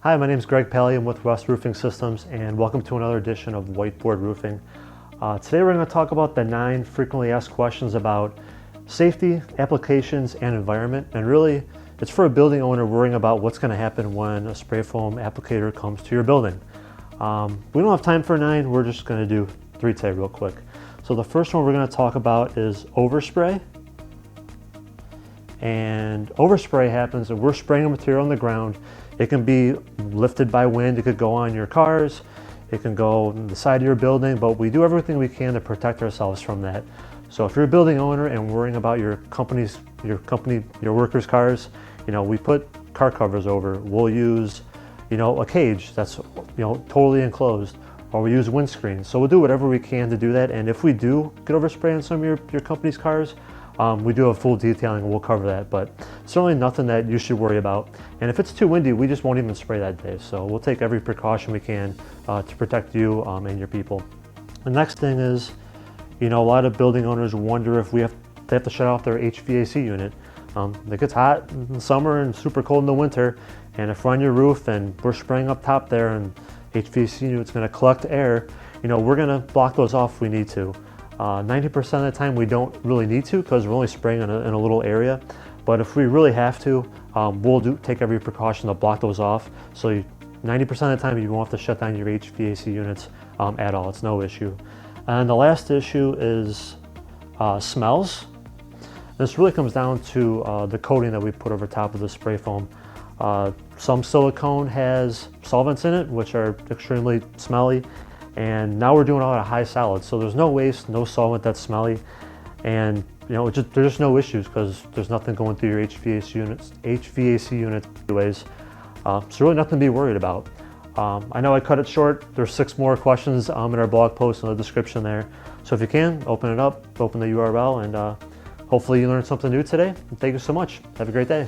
Hi, my name is Greg Palya. I'm with West Roofing Systems, and welcome to another edition of Whiteboard Roofing. Today we're going to talk about the 9 frequently asked questions about safety, applications, and environment. And really, it's for a building owner worrying about what's going to happen when a spray foam applicator comes to your building. We don't have time for 9. We're just going to do 3 today real quick. So the first one we're going to talk about is overspray. And overspray happens and we're spraying a material on the ground. It can be lifted by wind, it could go on your cars, it can go on the side of your building, but we do everything we can to protect ourselves from that. So if you're a building owner and worrying about your workers' cars, we put car covers over. We'll use, a cage that's, totally enclosed, or we use windscreens. So we'll do whatever we can to do that. And if we do get overspray on some of your company's cars, we do have full detailing and we'll cover that, but certainly nothing that you should worry about. And if it's too windy, we just won't even spray that day. So we'll take every precaution we can to protect you and your people. The next thing is, a lot of building owners wonder if they have to shut off their HVAC unit. It gets hot in the summer and super cold in the winter. And if we're on your roof and we're spraying up top there and HVAC unit's gonna collect air, we're gonna block those off if we need to. 90% of the time we don't really need to because we're only spraying in a little area. But if we really have to, we'll take every precaution to block those off. So 90% of the time you won't have to shut down your HVAC units at all. It's no issue. And the last issue is smells. This really comes down to the coating that we put over top of the spray foam. Some silicone has solvents in it, which are extremely smelly. And now we're doing a lot of high solids, so there's no waste, no solvent that's smelly, and there's just no issues because there's nothing going through your HVAC units anyways. So really nothing to be worried about. I know I cut it short. There's 6 more questions in our blog post in the description there. So if you can, open it up, open the URL, and hopefully you learned something new today. Thank you so much. Have a great day.